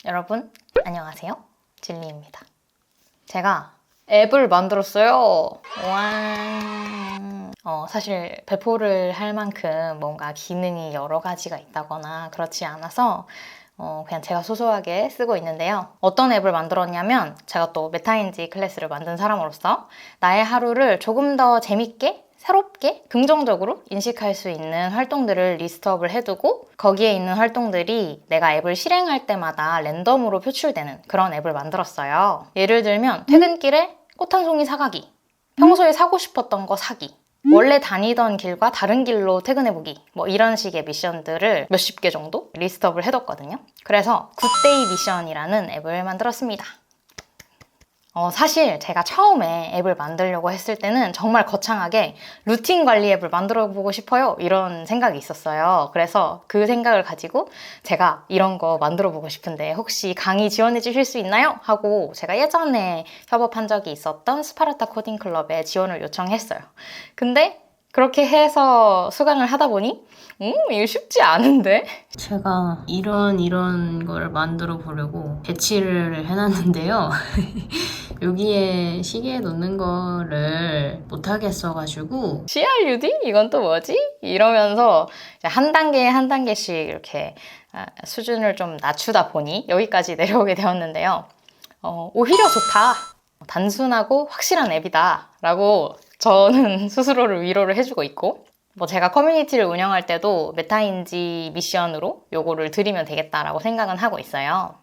여러분 안녕하세요, 진리입니다. 제가 앱을 만들었어요. 사실 배포를 할 만큼 뭔가 기능이 여러 가지가 있다거나 그렇지 않아서 그냥 제가 소소하게 쓰고 있는데요. 어떤 앱을 만들었냐면, 제가 또 메타인지 클래스를 만든 사람으로서 나의 하루를 조금 더 재밌게, 새롭게, 긍정적으로 인식할 수 있는 활동들을 리스트업을 해두고, 거기에 있는 활동들이 내가 앱을 실행할 때마다 랜덤으로 표출되는 그런 앱을 만들었어요. 예를 들면 퇴근길에 꽃 한 송이 사가기, 평소에 사고 싶었던 거 사기, 원래 다니던 길과 다른 길로 퇴근해보기, 뭐 이런 식의 미션들을 몇십 개 정도 리스트업을 해뒀거든요. 그래서 굿데이 미션이라는 앱을 만들었습니다. 사실 제가 처음에 앱을 만들려고 했을 때는 정말 거창하게 루틴 관리 앱을 만들어보고 싶어요, 이런 생각이 있었어요. 그래서 그 생각을 가지고 제가 이런 거 만들어보고 싶은데 혹시 강의 지원해 주실 수 있나요? 하고 제가 예전에 협업한 적이 있었던 스파르타 코딩 클럽에 지원을 요청했어요. 근데 그렇게 해서 수강을 하다 보니 이거 쉽지 않은데? 제가 이런 걸 만들어 보려고 배치를 해놨는데요. 여기에 시계 놓는 거를 못하겠어가지고 CRUD? 이건 또 뭐지? 이러면서 한 단계 한 단계씩 이렇게 수준을 좀 낮추다 보니 여기까지 내려오게 되었는데요. 오히려 좋다, 단순하고 확실한 앱이다 라고 저는 스스로를 위로를 해주고 있고, 제가 커뮤니티를 운영할 때도 메타인지 미션으로 요거를 드리면 되겠다라고 생각은 하고 있어요.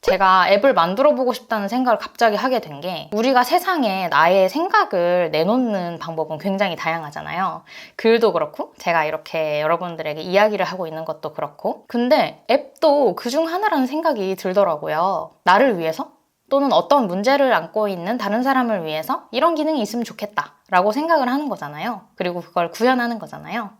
제가 앱을 만들어 보고 싶다는 생각을 갑자기 하게 된 게, 우리가 세상에 나의 생각을 내놓는 방법은 굉장히 다양하잖아요. 글도 그렇고 제가 이렇게 여러분들에게 이야기를 하고 있는 것도 그렇고, 근데 앱도 그중 하나라는 생각이 들더라고요. 나를 위해서? 또는 어떤 문제를 안고 있는 다른 사람을 위해서 이런 기능이 있으면 좋겠다 라고 생각을 하는 거잖아요. 그리고 그걸 구현하는 거잖아요.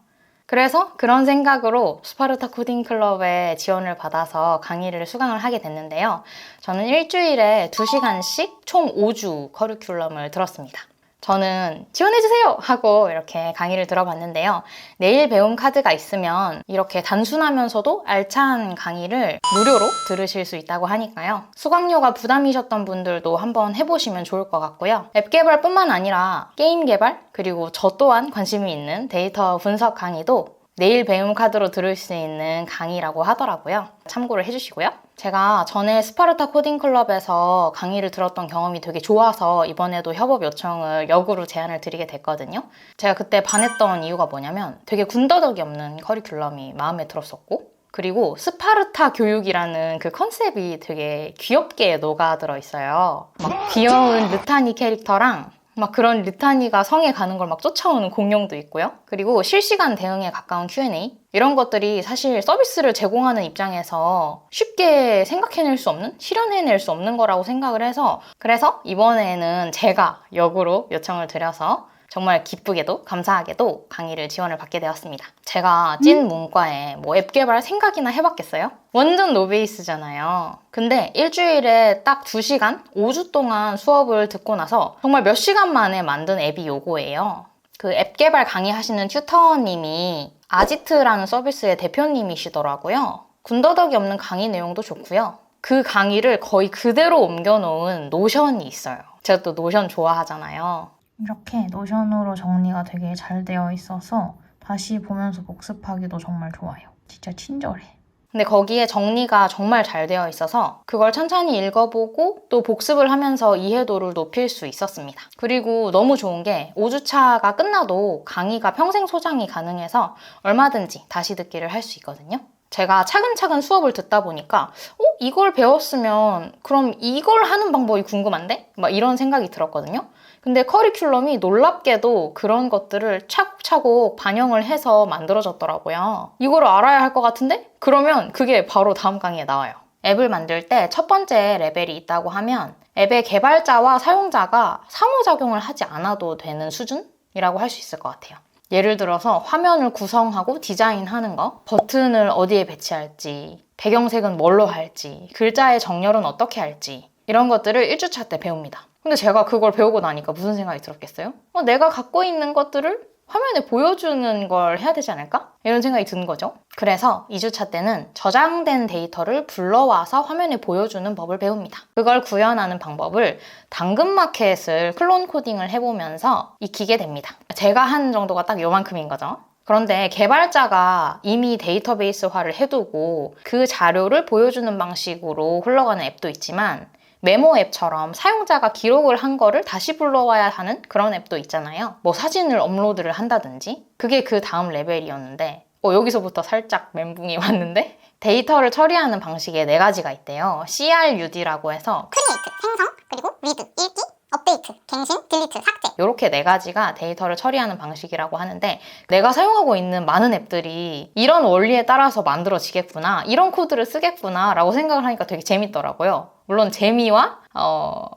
그래서 그런 생각으로 스파르타 코딩 클럽에 지원을 받아서 강의를 수강을 하게 됐는데요. 저는 일주일에 2시간씩 총 5주 커리큘럼을 들었습니다. 저는 지원해주세요 하고 이렇게 강의를 들어봤는데요. 내일 배움 카드가 있으면 이렇게 단순하면서도 알찬 강의를 무료로 들으실 수 있다고 하니까요. 수강료가 부담이셨던 분들도 한번 해보시면 좋을 것 같고요. 앱 개발뿐만 아니라 게임 개발, 그리고 저 또한 관심이 있는 데이터 분석 강의도 내일 배움 카드로 들을 수 있는 강의라고 하더라고요. 참고를 해주시고요. 제가 전에 스파르타 코딩 클럽에서 강의를 들었던 경험이 되게 좋아서 이번에도 협업 요청을 역으로 제안을 드리게 됐거든요. 제가 그때 반했던 이유가 뭐냐면, 되게 군더더기 없는 커리큘럼이 마음에 들었었고, 그리고 스파르타 교육이라는 그 컨셉이 되게 귀엽게 녹아들어 있어요. 막 귀여운 르타니 캐릭터랑 막 그런 르타니가 성에 가는 걸 막 쫓아오는 공룡도 있고요. 그리고 실시간 대응에 가까운 Q&A, 이런 것들이 사실 서비스를 제공하는 입장에서 쉽게 생각해낼 수 없는, 실현해낼 수 없는 거라고 생각을 해서, 그래서 이번에는 제가 역으로 요청을 드려서 정말 기쁘게도 감사하게도 강의를 지원을 받게 되었습니다. 제가 찐 문과에 앱 개발 생각이나 해봤겠어요? 완전 노베이스잖아요. 근데 일주일에 딱 2시간, 5주 동안 수업을 듣고 나서 정말 몇 시간 만에 만든 앱이 요거예요. 그 앱 개발 강의하시는 튜터님이 아지트라는 서비스의 대표님이시더라고요. 군더더기 없는 강의 내용도 좋고요. 그 강의를 거의 그대로 옮겨놓은 노션이 있어요. 제가 또 노션 좋아하잖아요. 이렇게 노션으로 정리가 되게 잘 되어 있어서 다시 보면서 복습하기도 정말 좋아요. 진짜 친절해. 근데 거기에 정리가 정말 잘 되어 있어서 그걸 천천히 읽어보고 또 복습을 하면서 이해도를 높일 수 있었습니다. 그리고 너무 좋은 게 5주차가 끝나도 강의가 평생 소장이 가능해서 얼마든지 다시 듣기를 할 수 있거든요. 제가 차근차근 수업을 듣다 보니까 이걸 배웠으면 그럼 이걸 하는 방법이 궁금한데? 막 이런 생각이 들었거든요. 근데 커리큘럼이 놀랍게도 그런 것들을 차곡차곡 반영을 해서 만들어졌더라고요. 이걸 알아야 할 것 같은데? 그러면 그게 바로 다음 강의에 나와요. 앱을 만들 때 첫 번째 레벨이 있다고 하면, 앱의 개발자와 사용자가 상호작용을 하지 않아도 되는 수준이라고 할 수 있을 것 같아요. 예를 들어서 화면을 구성하고 디자인하는 거, 버튼을 어디에 배치할지, 배경색은 뭘로 할지, 글자의 정렬은 어떻게 할지, 이런 것들을 1주차 때 배웁니다. 근데 제가 그걸 배우고 나니까 무슨 생각이 들었겠어요? 내가 갖고 있는 것들을 화면에 보여주는 걸 해야 되지 않을까? 이런 생각이 드는 거죠. 그래서 2주차 때는 저장된 데이터를 불러와서 화면에 보여주는 법을 배웁니다. 그걸 구현하는 방법을 당근마켓을 클론 코딩을 해보면서 익히게 됩니다. 제가 한 정도가 딱 요만큼인 거죠. 그런데 개발자가 이미 데이터베이스화를 해두고 그 자료를 보여주는 방식으로 흘러가는 앱도 있지만 메모 앱처럼 사용자가 기록을 한 거를 다시 불러와야 하는 그런 앱도 있잖아요. 뭐 사진을 업로드를 한다든지. 그게 그 다음 레벨이었는데 여기서부터 살짝 멘붕이 왔는데 데이터를 처리하는 방식에 4가지가 있대요. CRUD라고 해서 크리에이트, 생성, 그리고 리드, 읽기, 업데이트, 갱신, 딜리트, 삭제. 이렇게 4가지가 데이터를 처리하는 방식이라고 하는데 내가 사용하고 있는 많은 앱들이 이런 원리에 따라서 만들어지겠구나, 이런 코드를 쓰겠구나 라고 생각을 하니까 되게 재밌더라고요. 물론 재미와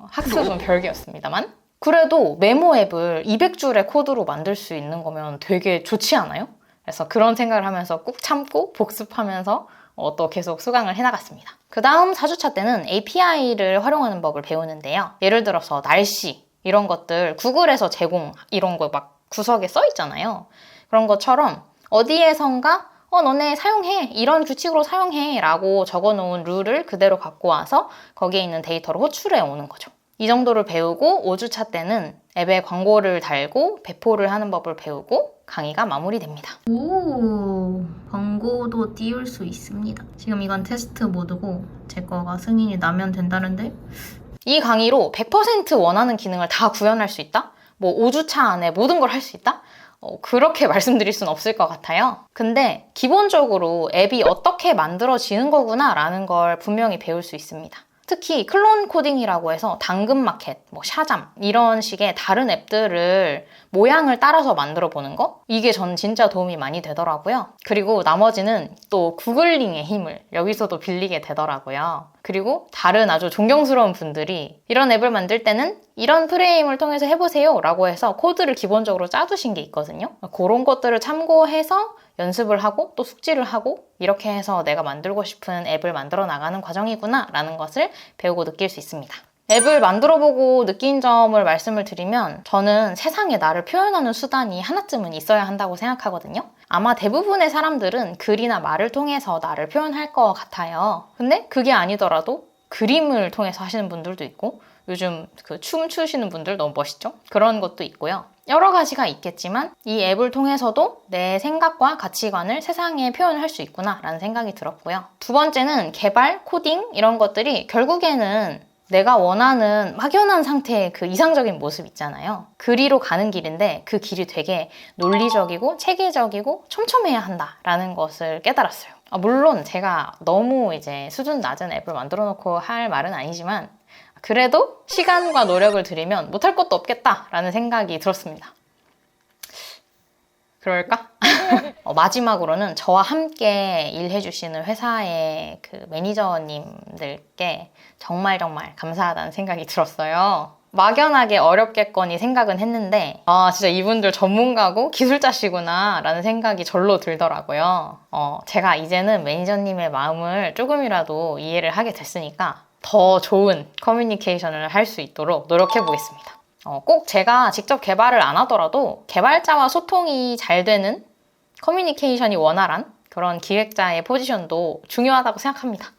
학습은 별개였습니다만 그래도 메모 앱을 200줄의 코드로 만들 수 있는 거면 되게 좋지 않아요? 그래서 그런 생각을 하면서 꾹 참고 복습하면서 또 계속 수강을 해나갔습니다. 그 다음 4주차 때는 API를 활용하는 법을 배우는데요. 예를 들어서 날씨 이런 것들 구글에서 제공 이런 거 막 구석에 써 있잖아요. 그런 것처럼 어디에선가 너네 사용해, 이런 규칙으로 사용해 라고 적어놓은 룰을 그대로 갖고 와서 거기에 있는 데이터를 호출해 오는 거죠. 이 정도를 배우고 5주차 때는 앱에 광고를 달고 배포를 하는 법을 배우고 강의가 마무리됩니다. 오, 광고도 띄울 수 있습니다. 지금 이건 테스트 모드고 제 거가 승인이 나면 된다는데 이 강의로 100% 원하는 기능을 다 구현할 수 있다? 뭐 5주차 안에 모든 걸 할 수 있다? 그렇게 말씀드릴 수는 없을 것 같아요. 근데 기본적으로 앱이 어떻게 만들어지는 거구나 라는 걸 분명히 배울 수 있습니다. 특히 클론 코딩이라고 해서 당근마켓, 샤잠 이런 식의 다른 앱들을 모양을 따라서 만들어 보는 거? 이게 전 진짜 도움이 많이 되더라고요. 그리고 나머지는 또 구글링의 힘을 여기서도 빌리게 되더라고요. 그리고 다른 아주 존경스러운 분들이 이런 앱을 만들 때는 이런 프레임을 통해서 해보세요 라고 해서 코드를 기본적으로 짜두신 게 있거든요. 그런 것들을 참고해서 연습을 하고 또 숙지를 하고 이렇게 해서 내가 만들고 싶은 앱을 만들어 나가는 과정이구나 라는 것을 배우고 느낄 수 있습니다. 앱을 만들어보고 느낀 점을 말씀을 드리면 저는 세상에 나를 표현하는 수단이 하나쯤은 있어야 한다고 생각하거든요. 아마 대부분의 사람들은 글이나 말을 통해서 나를 표현할 것 같아요. 근데 그게 아니더라도 그림을 통해서 하시는 분들도 있고 요즘 춤 추시는 분들 너무 멋있죠? 그런 것도 있고요. 여러 가지가 있겠지만 이 앱을 통해서도 내 생각과 가치관을 세상에 표현할 수 있구나 라는 생각이 들었고요. 두 번째는 개발, 코딩 이런 것들이 결국에는 내가 원하는 막연한 상태의 그 이상적인 모습 있잖아요. 그리로 가는 길인데 그 길이 되게 논리적이고 체계적이고 촘촘해야 한다라는 것을 깨달았어요. 물론 제가 너무 이제 수준 낮은 앱을 만들어 놓고 할 말은 아니지만 그래도 시간과 노력을 들이면 못할 것도 없겠다라는 생각이 들었습니다. 그럴까? 마지막으로는 저와 함께 일해주시는 회사의 그 매니저님들께 정말 감사하다는 생각이 들었어요. 막연하게 어렵겠거니 생각은 했는데 진짜 이분들 전문가고 기술자시구나 라는 생각이 절로 들더라고요. 제가 이제는 매니저님의 마음을 조금이라도 이해를 하게 됐으니까 더 좋은 커뮤니케이션을 할 수 있도록 노력해 보겠습니다. 꼭 제가 직접 개발을 안 하더라도 개발자와 소통이 잘 되는 커뮤니케이션이 원활한 그런 기획자의 포지션도 중요하다고 생각합니다.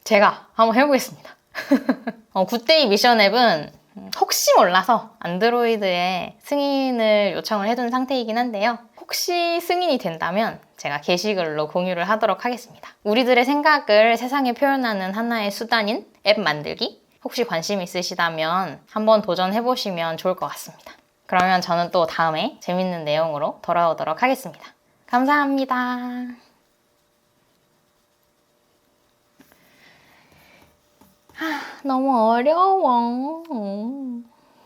제가 한번 해보겠습니다. 굿데이 미션 앱은 혹시 몰라서 안드로이드에 승인을 요청을 해둔 상태이긴 한데요. 혹시 승인이 된다면 제가 게시글로 공유를 하도록 하겠습니다. 우리들의 생각을 세상에 표현하는 하나의 수단인 앱 만들기? 혹시 관심 있으시다면 한번 도전해보시면 좋을 것 같습니다. 그러면 저는 또 다음에 재밌는 내용으로 돌아오도록 하겠습니다. 감사합니다. 너무 어려워.